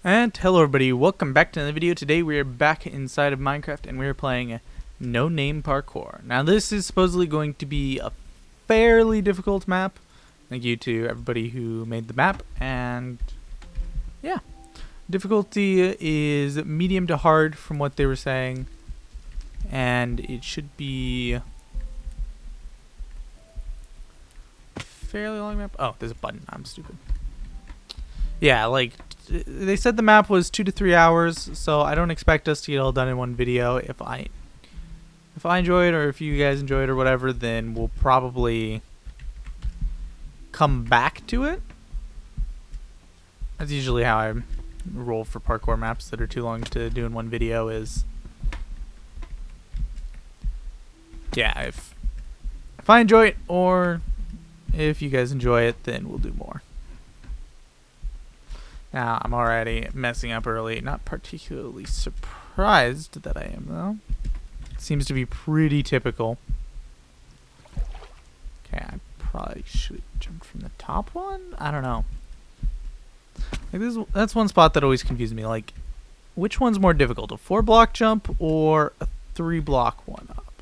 And hello everybody, welcome back to another video. Today we are back inside of Minecraft and we are playing No Name Parkour. Now this is supposedly going to be a fairly difficult map. Thank you to everybody who made the map, and yeah. Difficulty is medium to hard from what they were saying, and it should be a fairly long map. Oh, there's a button, I'm stupid. Yeah, like, they said the map was 2 to 3 hours, so I don't expect us to get all done in one video. If I enjoy it, or if you guys enjoy it or whatever, then we'll probably come back to it. That's usually how I roll for parkour maps that are too long to do in one video. Is yeah, if I enjoy it, or if you guys enjoy it, then we'll do more. Now, I'm already messing up early. Not particularly surprised that I am, though. It seems to be pretty typical. Okay, I probably should have jumped from the top one? I don't know. Like, that's one spot that always confuses me. Like, which one's more difficult? A 4-block jump or a 3-block one up?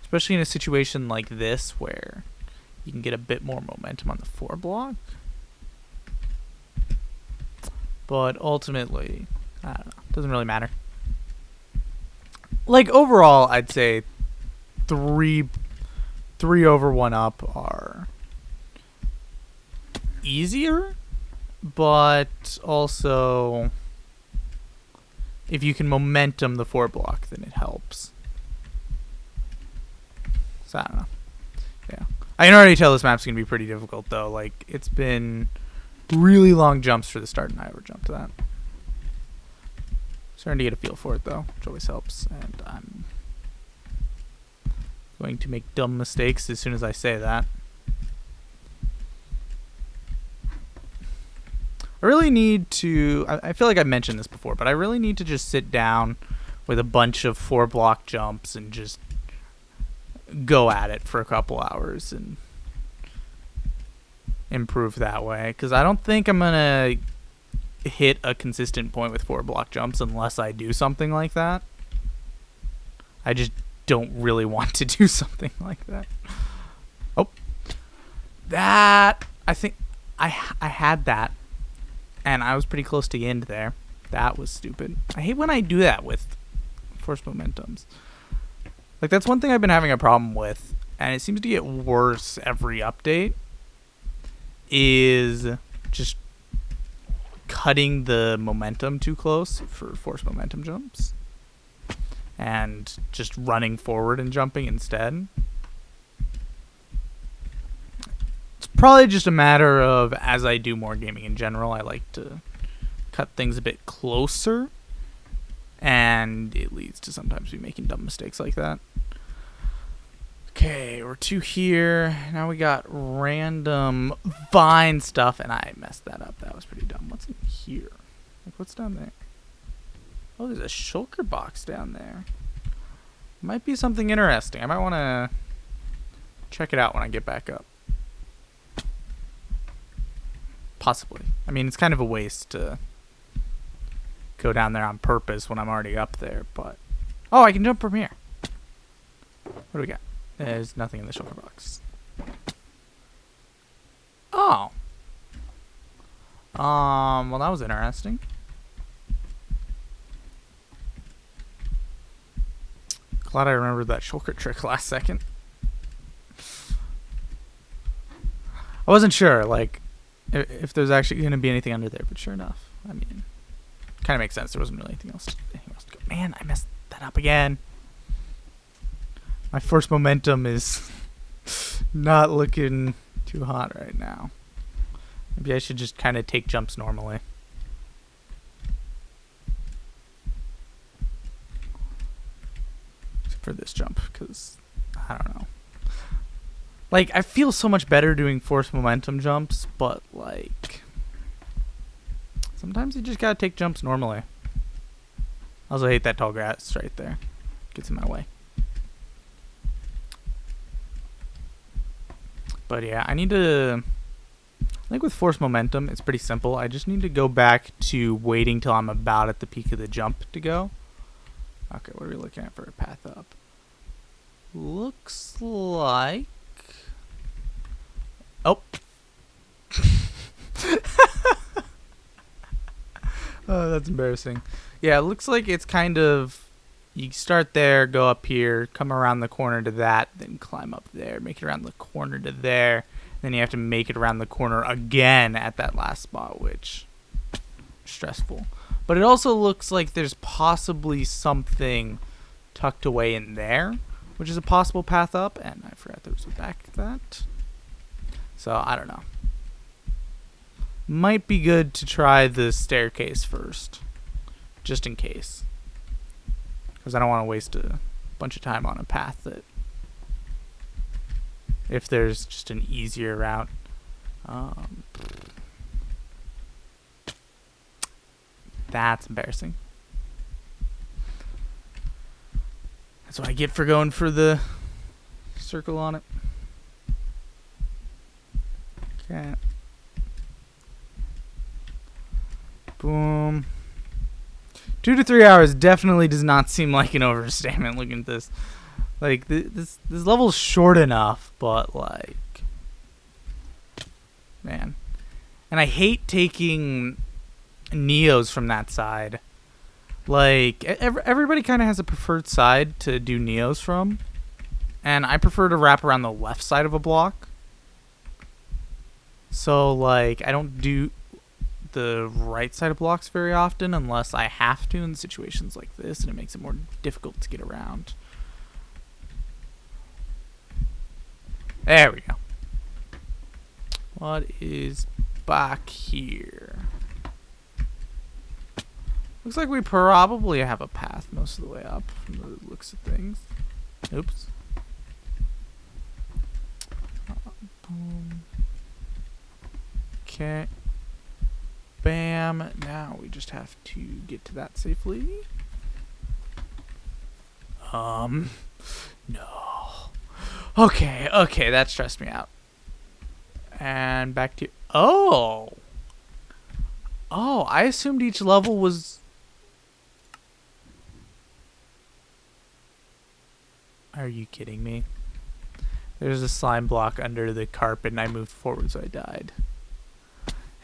Especially in a situation like this where you can get a bit more momentum on the 4-block. But ultimately, I don't know. Doesn't really matter. Like, overall, I'd say 3 over 1 up are easier, but also if you can momentum the 4-block, then it helps. So I don't know. Yeah, I can already tell this map's gonna be pretty difficult, though. Like, it's been really long jumps for the start, and I ever jumped that. Starting to get a feel for it, though, which always helps. And I'm going to make dumb mistakes as soon as I say that. I really need to, I feel like I've mentioned this before, but I really need to just sit down with a bunch of 4-block jumps and just go at it for a couple hours and improve that way, because I don't think I'm gonna hit a consistent point with 4-block jumps unless I do something like that. I just don't really want to do something like that. Oh, that, I think I had that, and I was pretty close to the end there. That was stupid. I hate when I do that with forced momentums. Like, that's one thing I've been having a problem with, and it seems to get worse every update, is just cutting the momentum too close for forced momentum jumps and just running forward and jumping instead. It's probably just a matter of, as I do more gaming in general, I like to cut things a bit closer, and it leads to sometimes me making dumb mistakes like that. Okay, we're 2 here. Now we got random vine stuff, and I messed that up. That was pretty dumb. What's in here? Like, what's down there? Oh, there's a shulker box down there. Might be something interesting. I might want to check it out when I get back up. Possibly. I mean, it's kind of a waste to go down there on purpose when I'm already up there, but... Oh, I can jump from here. What do we got? There's nothing in the shulker box. Oh. Well, that was interesting. Glad I remembered that shulker trick last second. I wasn't sure, like, if there's actually going to be anything under there, but sure enough. I mean, kind of makes sense. There wasn't really anything else to go. Man, I messed that up again. My force momentum is not looking too hot right now. Maybe I should just kind of take jumps normally. Except for this jump, because I don't know. Like, I feel so much better doing force momentum jumps, but, like, sometimes you just gotta take jumps normally. I also hate that tall grass right there. Gets in my way. But yeah, I need to I think with force momentum, it's pretty simple. I just need to go back to waiting till I'm about at the peak of the jump to go. Okay, what are we looking at for a path up? Looks like... Oh. Oh, that's embarrassing. Yeah, it looks like it's kind of... You start there, go up here, come around the corner to that, then climb up there, make it around the corner to there. Then you have to make it around the corner again at that last spot, which is stressful. But it also looks like there's possibly something tucked away in there, which is a possible path up. And I forgot there was a back to that. So, I don't know. Might be good to try the staircase first, just in case. Because I don't want to waste a bunch of time on a path that... If there's just an easier route. That's embarrassing. That's what I get for going for the circle on it. Okay. Boom. 2 to 3 hours definitely does not seem like an overstatement. Looking at this. Like, this level's short enough, but, like... Man. And I hate taking Neos from that side. Like, everybody kind of has a preferred side to do Neos from. And I prefer to wrap around the left side of a block. So, like, I don't do the right side of blocks very often unless I have to in situations like this, and it makes it more difficult to get around. There we go. What is back here? Looks like we probably have a path most of the way up from the looks of things. Oops. Boom. Okay. Bam. Now we just have to get to that safely. No. Okay, that stressed me out. And back to... Oh, I assumed each level was... Are you kidding me? There's a slime block under the carpet and I moved forward so I died.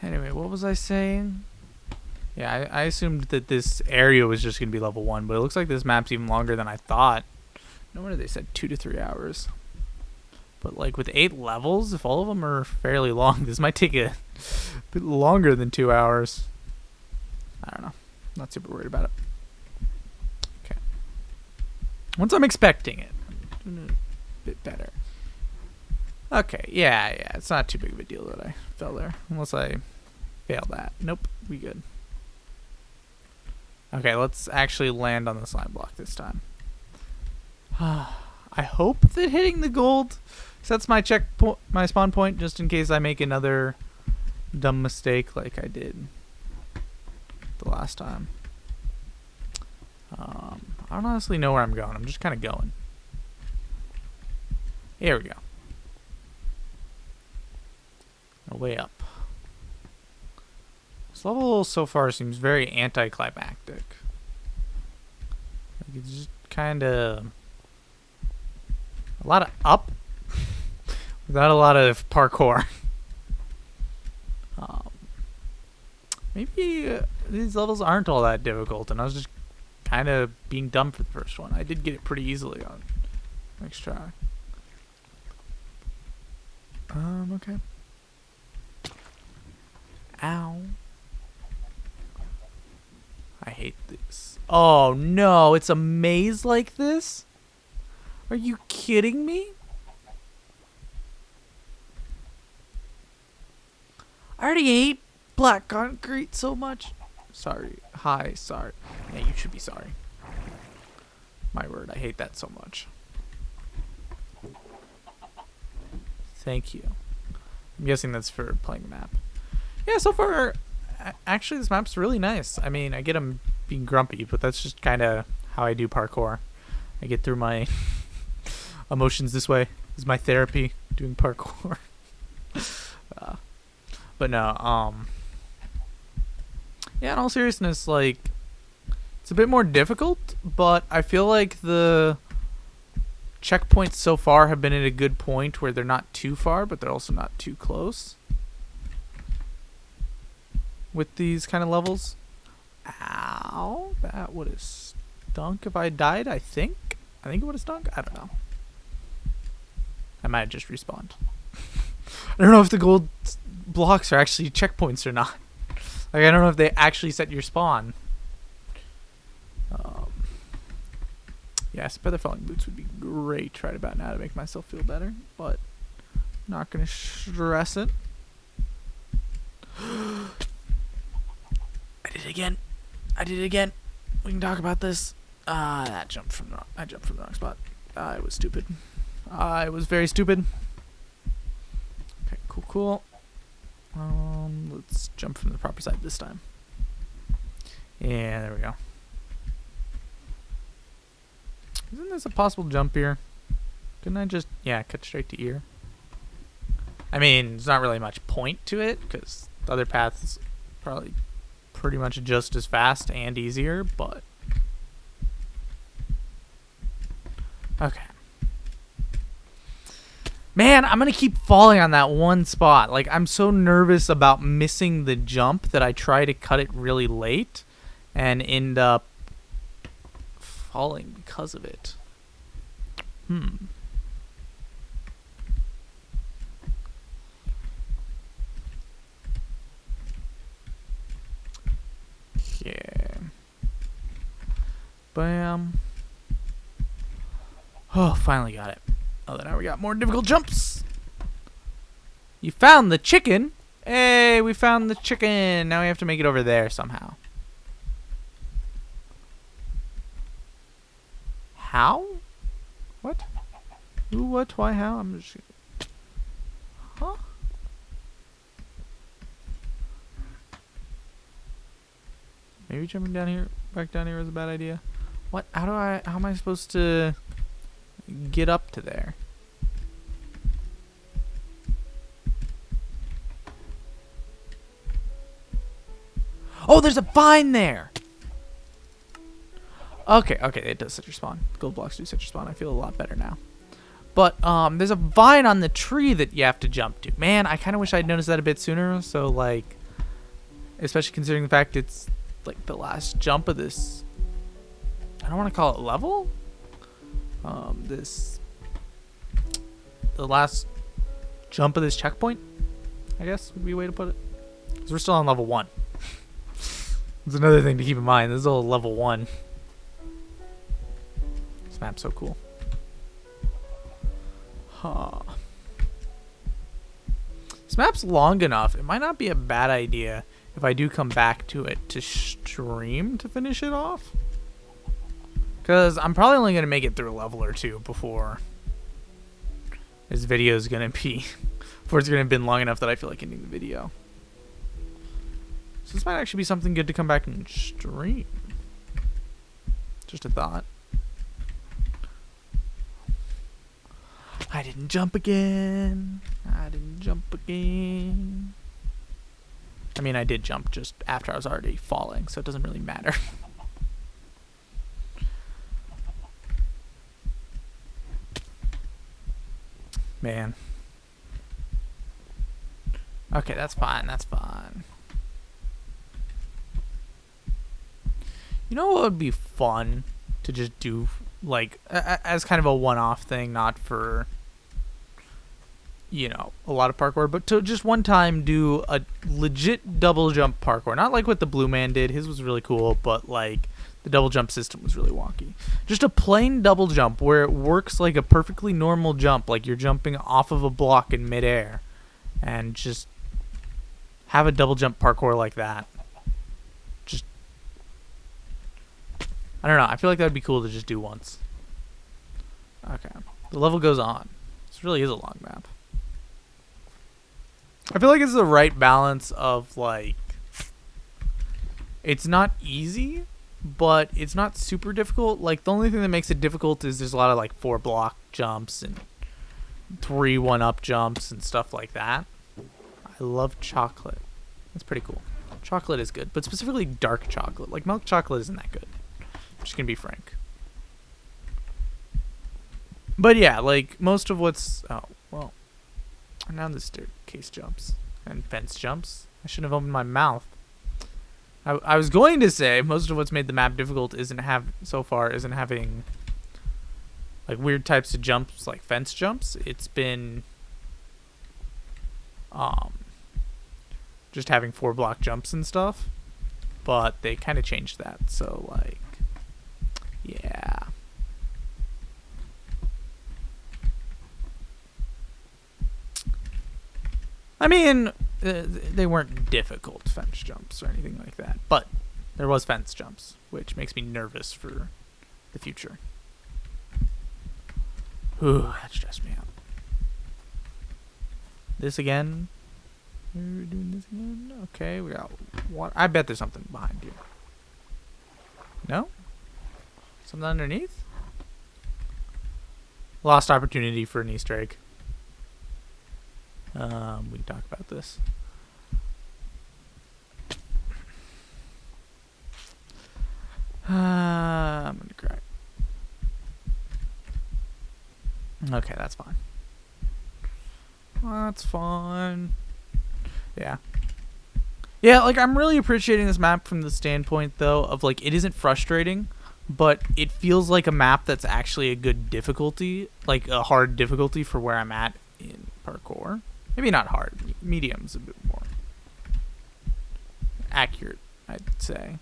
Anyway, what was I saying? Yeah, I assumed that this area was just going to be level 1, but it looks like this map's even longer than I thought. No wonder they said 2 to 3 hours. But like with 8 levels, if all of them are fairly long, this might take a bit longer than 2 hours. I don't know. Not super worried about it. Okay. Once I'm expecting it, a bit better. Okay, yeah, it's not too big of a deal that I fell there. Unless I failed that. Nope, we good. Okay, let's actually land on the slime block this time. I hope that hitting the gold sets my my spawn point just in case I make another dumb mistake like I did the last time. I don't honestly know where I'm going. I'm just kind of going. Here we go. Way up. This level so far seems very anticlimactic. Like it's just kind of a lot of up without a lot of parkour. Maybe these levels aren't all that difficult, and I was just kind of being dumb for the first one. I did get it pretty easily on next try. Okay. Ow. I hate this. Oh no, it's a maze like this? Are you kidding me? I already hate black concrete so much. Sorry. Hi, sorry. Yeah, you should be sorry. My word, I hate that so much. Thank you. I'm guessing that's for playing the map. Yeah, so far, actually, this map's really nice. I mean, I get I'm being grumpy, but that's just kind of how I do parkour. I get through my emotions this way. This is my therapy, doing parkour. But no, yeah, in all seriousness, like, it's a bit more difficult, but I feel like the checkpoints so far have been at a good point where they're not too far, but they're also not too close with these kind of levels. Ow, that would have stunk if I died, I think. I think it would have stunk. I don't know. I might have just respawned. I don't know if the gold blocks are actually checkpoints or not. Like, I don't know if they actually set your spawn. Yeah, feather falling boots would be great right about now to make myself feel better, but not gonna stress it. I did it again. I did it again. We can talk about this. I jumped from the wrong spot. I was stupid. I was very stupid. Okay, cool. Let's jump from the proper side this time. Yeah, there we go. Isn't this a possible jump here? Couldn't I just, yeah, cut straight to ear? I mean, there's not really much point to it, because the other path is probably pretty much just as fast and easier, but... Okay. Man, I'm going to keep falling on that one spot. Like, I'm so nervous about missing the jump that I try to cut it really late and end up falling because of it. Okay. Bam. Oh, finally got it. Oh, now we got more difficult jumps. You found the chicken. Hey, we found the chicken. Now we have to make it over there somehow. How? What? Who, what, why, how? I'm just... Huh? Maybe jumping down here, back down here was a bad idea. What? How am I supposed to get up to there? Oh, there's a vine there! Okay, it does set your spawn. Gold blocks do set your spawn. I feel a lot better now. But, there's a vine on the tree that you have to jump to. Man, I kind of wish I'd noticed that a bit sooner. So, like, especially considering the fact it's, like, the last jump of this... I don't want to call it level? The last jump of this checkpoint, I guess, would be a way to put it. Because we're still on level 1. That's another thing to keep in mind. This is all level 1. This map's so cool. Huh. This map's long enough. It might not be a bad idea if I do come back to it to stream to finish it off. Because I'm probably only going to make it through a level or two before this video is going to be... before it's going to have been long enough that I feel like ending the video. So this might actually be something good to come back and stream. Just a thought. I didn't jump again. I mean, I did jump just after I was already falling, so it doesn't really matter. Man. Okay, that's fine. You know what would be fun to just do, like, as kind of a one-off thing, not for, you know, a lot of parkour, but to just one time do a legit double jump parkour. Not like what the blue man did. His was really cool, but, like, the double jump system was really wonky. Just a plain double jump where it works like a perfectly normal jump, like you're jumping off of a block in midair, and just have a double jump parkour like that. Just, I don't know. I feel like that would be cool to just do once. Okay. The level goes on. This really is a long map. I feel like it's the right balance of, like, it's not easy, but it's not super difficult. Like, the only thing that makes it difficult is there's a lot of, like, 4-block jumps and 3 1-up jumps and stuff like that. I love chocolate. That's pretty cool. Chocolate is good, but specifically dark chocolate. Like milk chocolate isn't that good. I'm just gonna be frank. But yeah, like most of what's now the staircase jumps and fence jumps. I shouldn't have opened my mouth. I was going to say most of what's made the map difficult isn't having like weird types of jumps like fence jumps. It's been just having 4-block jumps and stuff, but they kind of changed that. So like, yeah. I mean, they weren't difficult fence jumps or anything like that, but there was fence jumps, which makes me nervous for the future. Ooh, that stressed me out. This again. We're doing this again. Okay, we got what? I bet there's something behind you. No? Something underneath? Lost opportunity for an Easter egg. We can talk about this. I'm gonna cry. Okay, that's fine. That's fine. Yeah. Yeah, like I'm really appreciating this map from the standpoint though of like it isn't frustrating, but it feels like a map that's actually a good difficulty, like a hard difficulty for where I'm at in parkour. Maybe not hard. Medium's a bit more accurate, I'd say.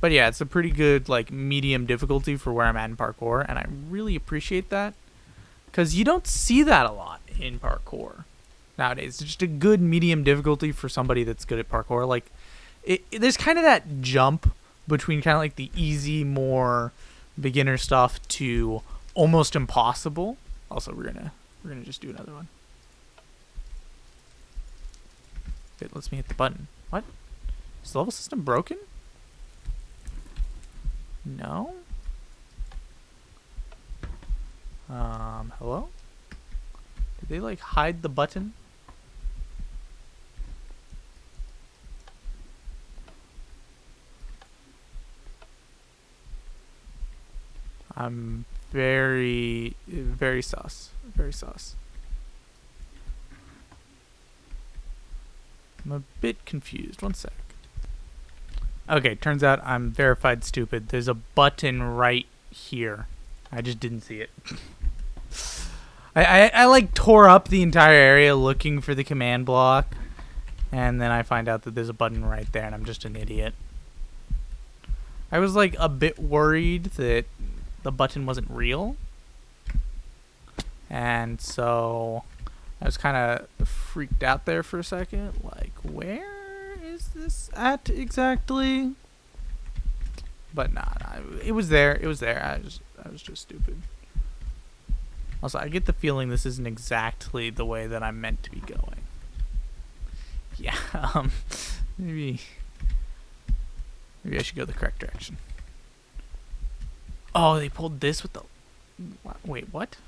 But yeah, it's a pretty good like medium difficulty for where I'm at in parkour, and I really appreciate that because you don't see that a lot in parkour nowadays. It's just a good medium difficulty for somebody that's good at parkour. Like, there's kind of that jump between kind of like the easy, more beginner stuff to almost impossible. Also, we're gonna just do another one. It lets me hit the button. What? Is the level system broken? No? Hello? Did they like hide the button? I'm very sus. Very sus. I'm a bit confused. One sec. Okay, turns out I'm verified stupid. There's a button right here. I just didn't see it. I like tore up the entire area looking for the command block, and then I find out that there's a button right there, and I'm just an idiot. I was like a bit worried that the button wasn't real, and so I was kind of freaked out there for a second, like, where is this at exactly? But nah, it was there. It was there. I was just stupid. Also, I get the feeling this isn't exactly the way that I'm meant to be going. Yeah, maybe I should go the correct direction. Oh, they pulled this with the... Wait, what?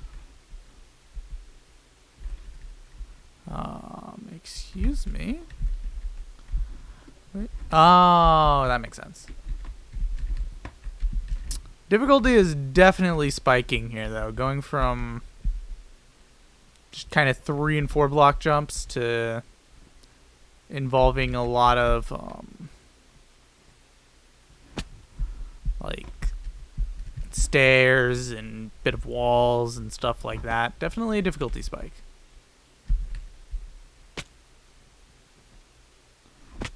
Excuse me? Wait. Oh, that makes sense. Difficulty is definitely spiking here, though. Going from just kind of 3 and 4 block jumps to involving a lot of like stairs and bit of walls and stuff like that. Definitely a difficulty spike.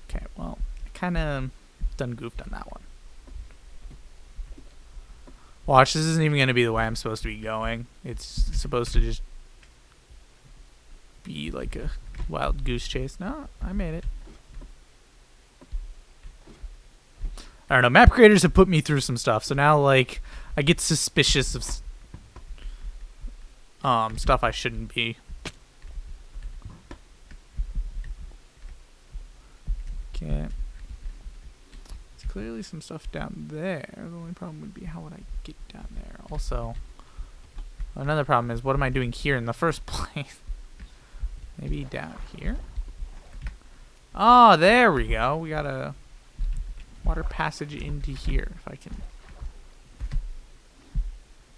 Okay, well, I kind of done goofed on that one. Watch, this isn't even going to be the way I'm supposed to be going. It's supposed to just be like a wild goose chase. No, I made it. I don't know. Map creators have put me through some stuff, so now like I get suspicious of stuff I shouldn't be. Okay. There's clearly some stuff down there. The only problem would be how would I get down there? Also, another problem is what am I doing here in the first place? Maybe down here? Oh, there we go. We got a water passage into here. If I can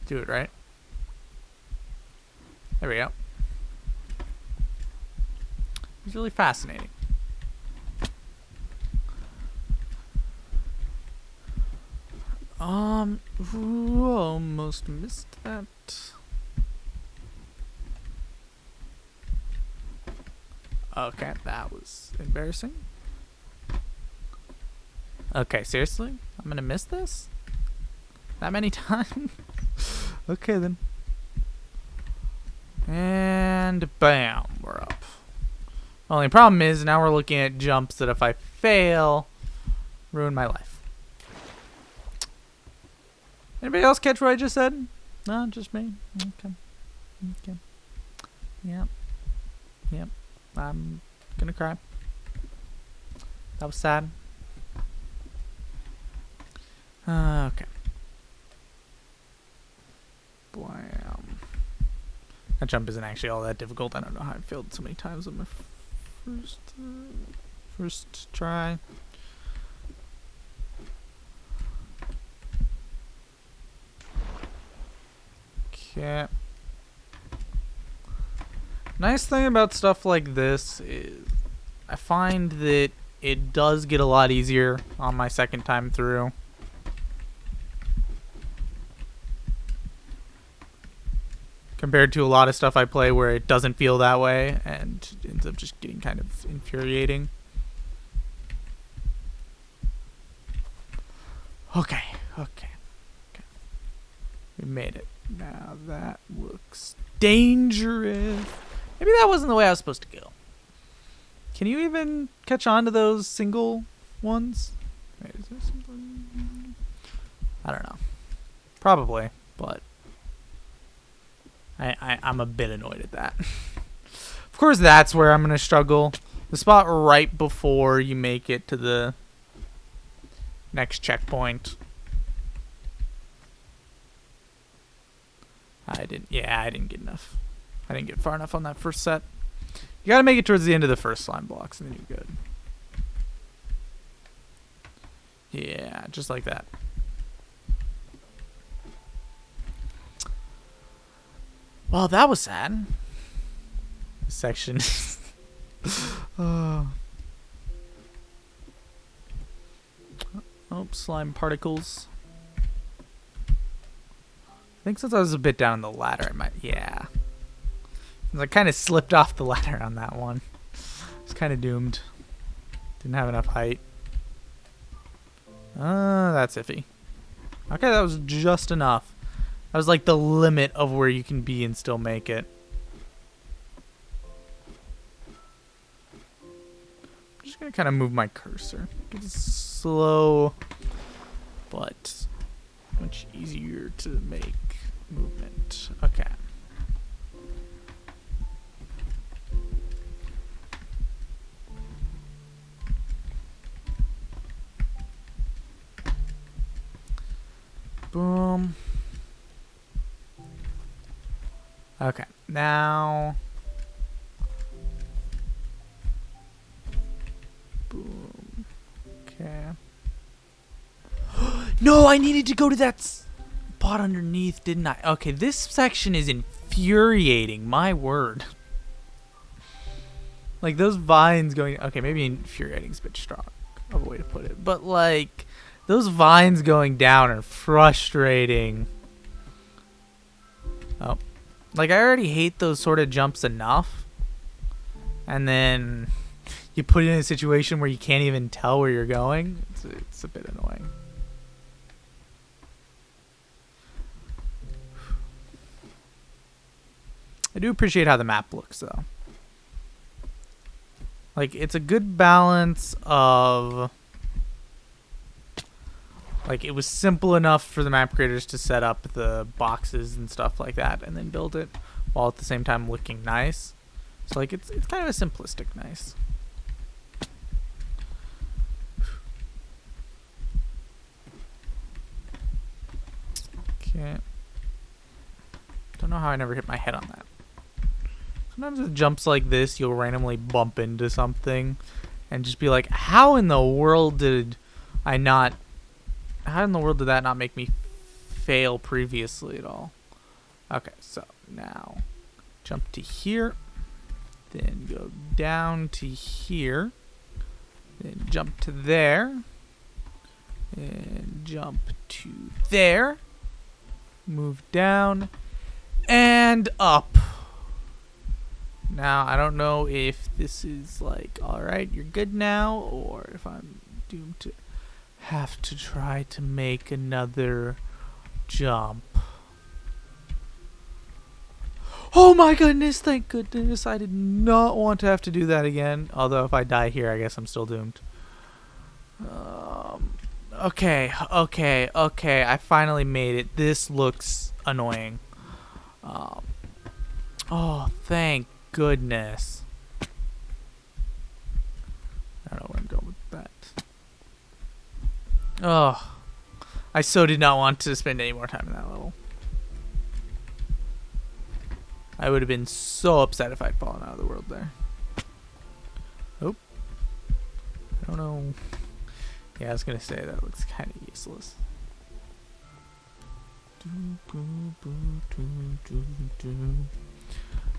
do it right. There we go. It's really fascinating. Ooh, almost missed that. Okay, that was embarrassing. Okay, seriously? I'm gonna miss this? That many times? Okay then. And bam, we're up. Only problem is now we're looking at jumps that if I fail, ruin my life. Anybody else catch what I just said? No, just me. Okay. Okay. Yep. Yep. I'm gonna cry. That was sad. Okay. Blam. That jump isn't actually all that difficult. I don't know how I failed so many times on my first try. Okay. Nice thing about stuff like this is I find that it does get a lot easier on my second time through. Compared to a lot of stuff I play where it doesn't feel that way and ends up just getting kind of infuriating. Okay. We made it. Now that looks dangerous. Maybe that wasn't the way I was supposed to go. Can you even catch on to those single ones? Wait, is there something? I don't know. Probably, but I'm a bit annoyed at that. Of course, that's where I'm going to struggle. The spot right before you make it to the next checkpoint. I didn't get enough. I didn't get far enough on that first set. You gotta make it towards the end of the first slime blocks and then you're good. Yeah, just like that. Well, that was sad. This section. Oh, slime particles. I think since I was a bit down the ladder, I might, yeah. I kind of slipped off the ladder on that one. It's kind of doomed. Didn't have enough height. That's iffy. Okay, that was just enough. That was like the limit of where you can be and still make it. I'm just gonna kind of move my cursor. It's slow, but much easier to make movement. Okay. Boom. Okay, now. Boom. Okay. No, I needed to go to that spot underneath, didn't I? Okay, this section is infuriating. My word. Like those vines going. Okay, maybe infuriating is a bit strong of a way to put it, but like. Those vines going down are frustrating. Oh. Like, I already hate those sort of jumps enough. And then you put it in a situation where you can't even tell where you're going. It's a bit annoying. I do appreciate how the map looks, though. Like, it's a good balance of... Like, it was simple enough for the map creators to set up the boxes and stuff like that and then build it while at the same time looking nice. So, like, it's kind of a simplistic nice. Okay. Don't know how I never hit my head on that. Sometimes with jumps like this, you'll randomly bump into something and just be like, how in the world did I not... How in the world did that not make me fail previously at all? Okay, so now jump to here, then go down to here, then jump to there, and jump to there, move down, and up. Now, I don't know if this is like, alright, you're good now, or if I'm doomed to have to try to make another jump. Oh my goodness, thank goodness. I did not want to have to do that again. Although if I die here, I guess I'm still doomed. Okay. I finally made it. This looks annoying. Oh, thank goodness. I don't know where I'm going with that. Oh, I so did not want to spend any more time in that level. I would have been so upset if I'd fallen out of the world there. Oh. I don't know. Yeah, I was going to say that looks kind of useless.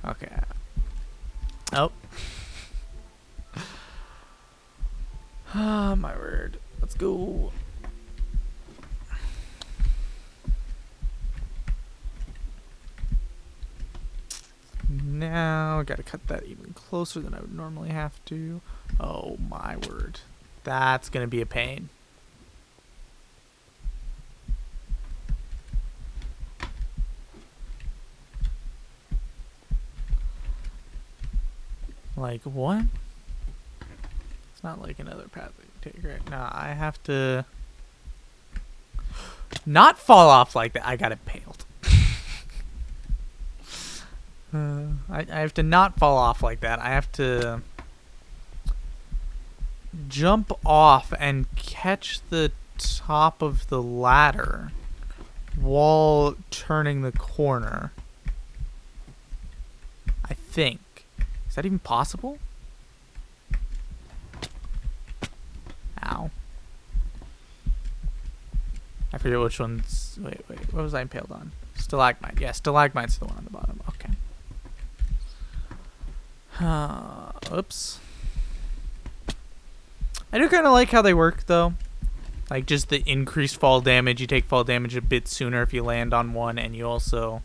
Okay. Oh. Ah, my word. Let's go. Now I gotta cut that even closer than I would normally have to. Oh my word. That's gonna be a pain. Like what? It's not like another path I can take, right? No, I have to not fall off like that. I got impaled. I have to not fall off like that. I have to jump off and catch the top of the ladder while turning the corner. I think. Is that even possible? Ow. I forget which one's... Wait. What was I impaled on? Stalagmite. Yeah, stalagmite's the one on the bottom. Okay. Oops. I do kind of like how they work, though. Like, just the increased fall damage. You take fall damage a bit sooner if you land on one, and you also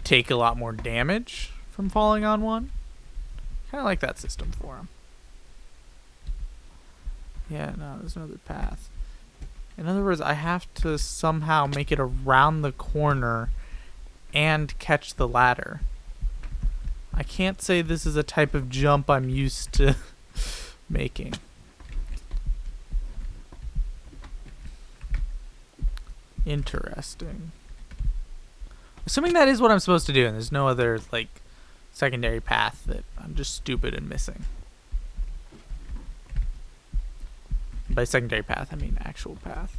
take a lot more damage from falling on one. Kind of like that system for them. Yeah, no, there's another path. In other words, I have to somehow make it around the corner and catch the ladder. I can't say this is a type of jump I'm used to making. Interesting. Assuming that is what I'm supposed to do and there's no other, like, secondary path that I'm just stupid and missing. By secondary path, I mean actual path.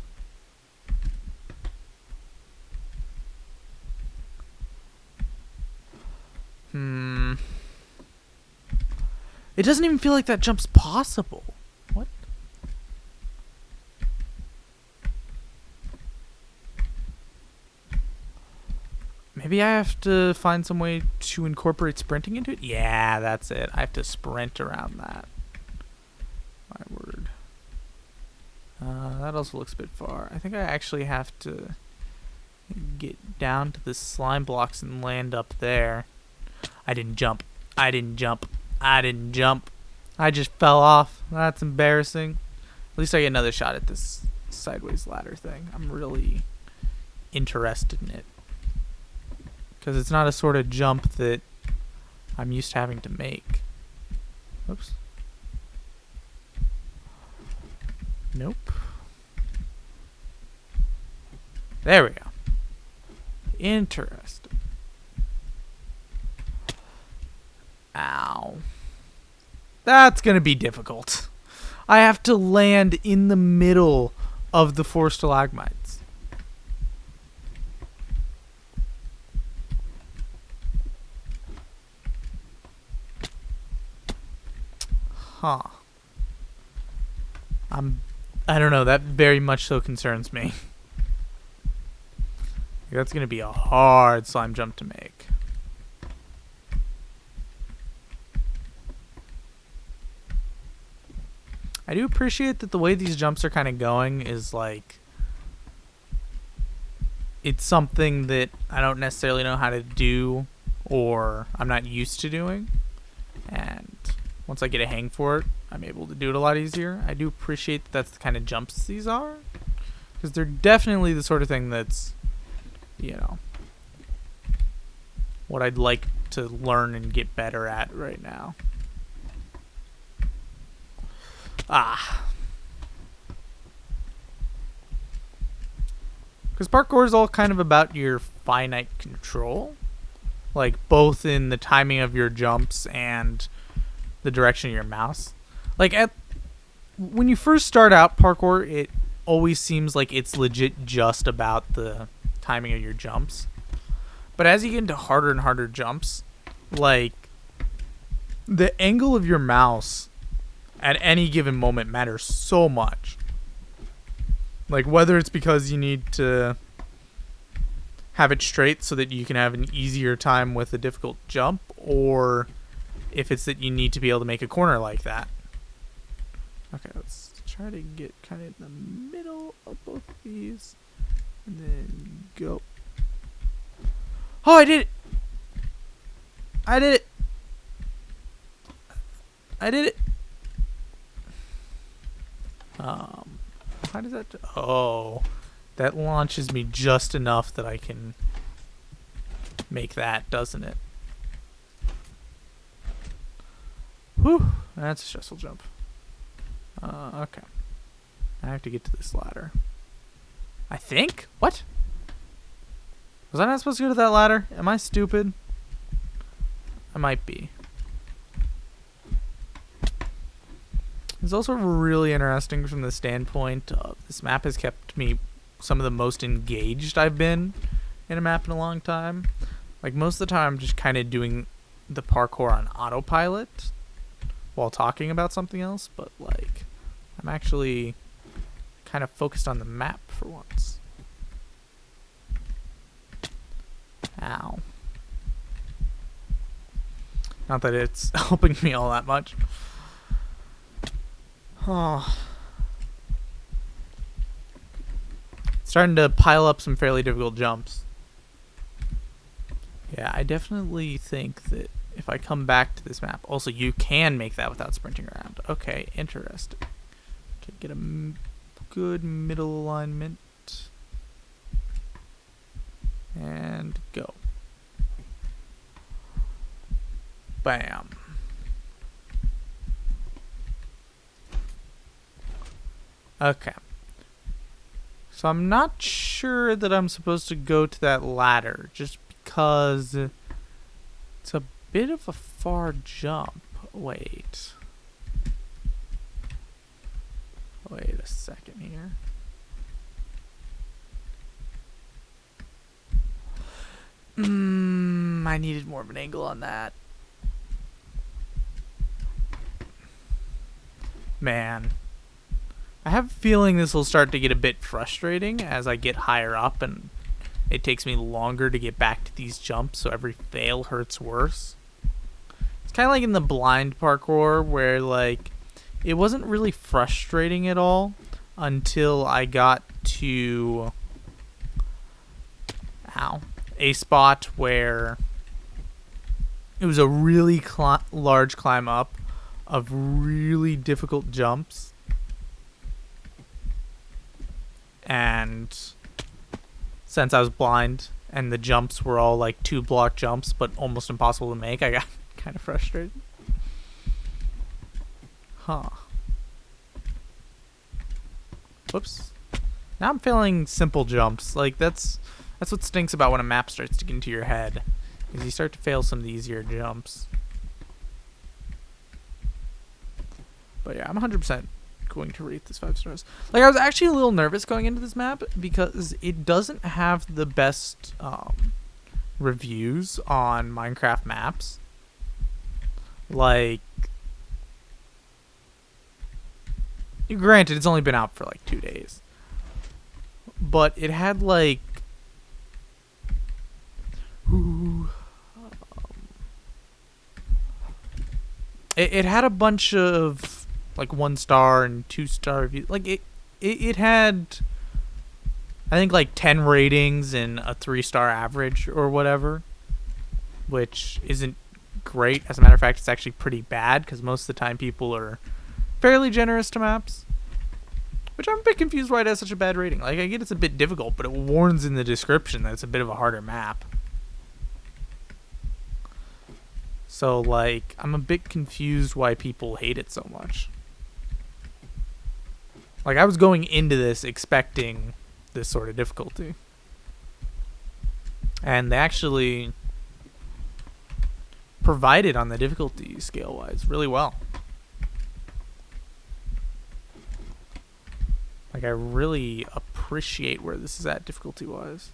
It doesn't even feel like that jump's possible. What? Maybe I have to find some way to incorporate sprinting into it? Yeah, that's it. I have to sprint around that. My word. That also looks a bit far. I think I actually have to get down to the slime blocks and land up there. I didn't jump. I just fell off. That's embarrassing. At least I get another shot at this sideways ladder thing. I'm really interested in it. Because it's not a sort of jump that I'm used to having to make. Oops. Nope. There we go. Interesting. Ow. That's gonna be difficult. I have to land in the middle of the 4 stalagmites. Huh. I don't know, that very much so concerns me. That's gonna be a hard slime jump to make. I do appreciate that the way these jumps are kind of going is like, it's something that I don't necessarily know how to do or I'm not used to doing. And once I get a hang for it, I'm able to do it a lot easier. I do appreciate that that's the kind of jumps these are, because they're definitely the sort of thing that's, you know, what I'd like to learn and get better at right now. Because parkour is all kind of about your finite control, like both in the timing of your jumps and the direction of your mouse. Like when you first start out parkour, it always seems like it's legit just about the timing of your jumps. But as you get into harder and harder jumps, like the angle of your mouse at any given moment matters so much. Like whether it's because you need to have it straight so that you can have an easier time with a difficult jump, or if it's that you need to be able to make a corner like that. Okay, let's try to get kind of in the middle of both of these. And then go. Oh, I did it! I did it! I did it! How does that... Oh, that launches me just enough that I can make that, doesn't it? Whew, that's a stressful jump. Okay. I have to get to this ladder. I think? What? Was I not supposed to go to that ladder? Am I stupid? I might be. It's also really interesting from the standpoint of this map has kept me some of the most engaged I've been in a map in a long time. Like most of the time I'm just kind of doing the parkour on autopilot while talking about something else, but like I'm actually kind of focused on the map for once. Ow. Not that it's helping me all that much. Oh. Starting to pile up some fairly difficult jumps. Yeah, I definitely think that if I come back to this map, also you can make that without sprinting around. Okay, interesting. Okay, get a good middle alignment. And go. Bam. Okay. So I'm not sure that I'm supposed to go to that ladder, just because it's a bit of a far jump. Wait. Wait a second here. I needed more of an angle on that. Man. I have a feeling this will start to get a bit frustrating as I get higher up and it takes me longer to get back to these jumps, so every fail hurts worse. It's kind of like in the blind parkour where like it wasn't really frustrating at all until I got to a spot where it was a really large climb up of really difficult jumps. And since I was blind and the jumps were all like 2-block jumps but almost impossible to make, I got kind of frustrated. Huh. Whoops. Now I'm failing simple jumps. Like that's what stinks about when a map starts to get into your head, is you start to fail some of the easier jumps. But yeah, I'm 100% going to rate this 5 stars. Like I was actually a little nervous going into this map because it doesn't have the best reviews on Minecraft maps. Like Granted, it's only been out for like 2 days. But it had like... It had a bunch of like 1-star and 2-star reviews. Like it had, I think, like 10 ratings and a 3-star average or whatever, which isn't great. As a matter of fact, it's actually pretty bad because most of the time people are fairly generous to maps, which I'm a bit confused why it has such a bad rating. Like, I get it's a bit difficult, but it warns in the description that it's a bit of a harder map. So, like, I'm a bit confused why people hate it so much. Like, I was going into this expecting this sort of difficulty. And they actually provided on the difficulty scale-wise really well. Like, I really appreciate where this is at difficulty-wise.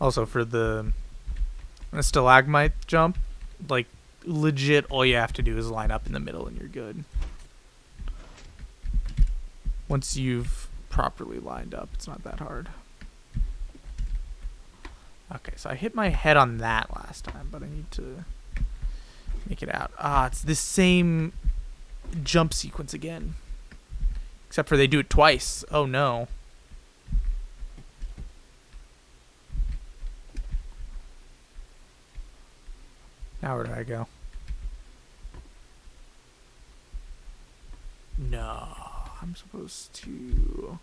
Also, for the stalagmite jump, like, legit, all you have to do is line up in the middle and you're good. Once you've properly lined up, it's not that hard. Okay, so I hit my head on that last time, but I need to make it out. Ah, it's the same jump sequence again. Except for they do it twice. Oh, no. Now where do I go? No, I'm supposed to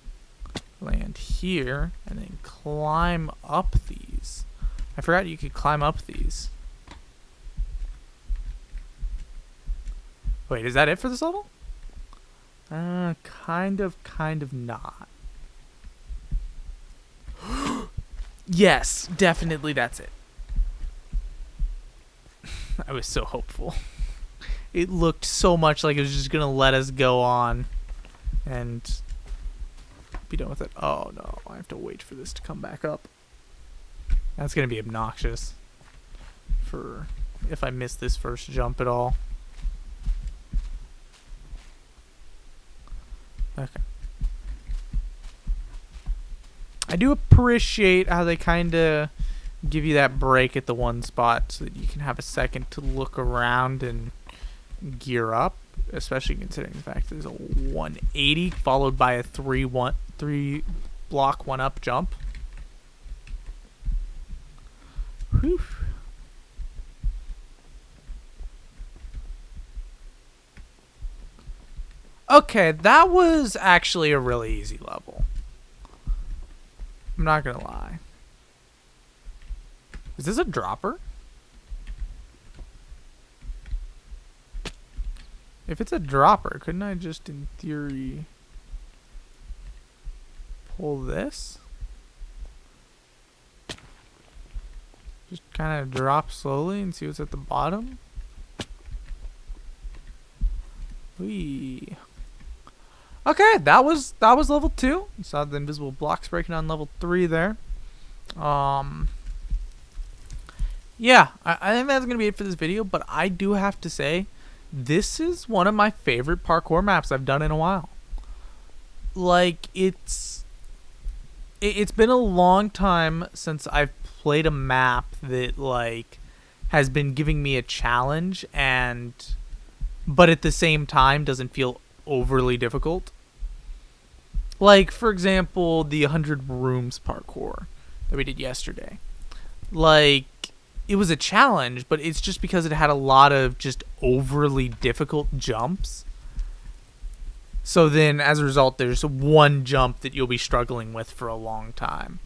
land here and then climb up these. I forgot you could climb up these. Wait, is that it for this level? Kind of not. Yes, definitely that's it. I was so hopeful. It looked so much like it was just gonna let us go on and be done with it. Oh no, I have to wait for this to come back up. That's gonna be obnoxious for if I miss this first jump at all. Okay. I do appreciate how they kind of give you that break at the one spot so that you can have a second to look around and gear up, especially considering the fact there's a 180 followed by a 3 block 1-up jump. Whew. Okay, that was actually a really easy level. I'm not gonna lie. Is this a dropper? If it's a dropper, couldn't I just, in theory, pull this? Just kind of drop slowly and see what's at the bottom? Whee. Okay, that was level 2. You saw the invisible blocks breaking on level 3 there. Yeah, I think that's gonna be it for this video, but I do have to say, this is one of my favorite parkour maps I've done in a while. Like, it's been a long time since I've played a map that, like, has been giving me a challenge but at the same time doesn't feel overly difficult. Like, for example, the 100 rooms parkour that we did yesterday. Like, it was a challenge, but it's just because it had a lot of just overly difficult jumps. So then, as a result, there's one jump that you'll be struggling with for a long time.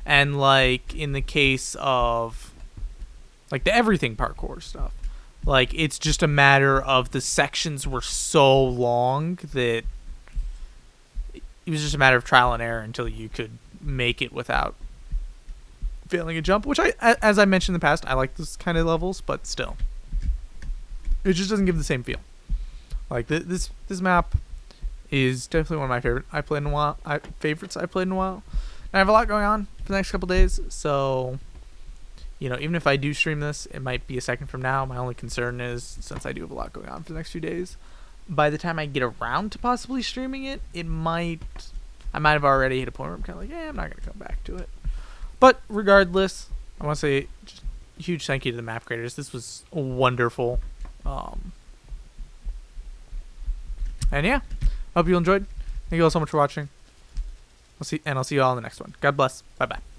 And, like, in the case of, like, the everything parkour stuff, like, it's just a matter of the sections were so long that it was just a matter of trial and error until you could make it without failing a jump, which as I mentioned in the past, I like this kind of levels, but still, it just doesn't give the same feel. Like, this map is definitely one of my favorites I played in a while. And I have a lot going on for the next couple days, so even if I do stream this, it might be a second from now. My only concern is, since I do have a lot going on for the next few days, by the time I get around to possibly streaming it, I might have already hit a point where I'm kind of like, I'm not going to come back to it. But regardless, I want to say just a huge thank you to the map creators. This was wonderful. And yeah, hope you enjoyed. Thank you all so much for watching. I'll see you all in the next one. God bless. Bye-bye.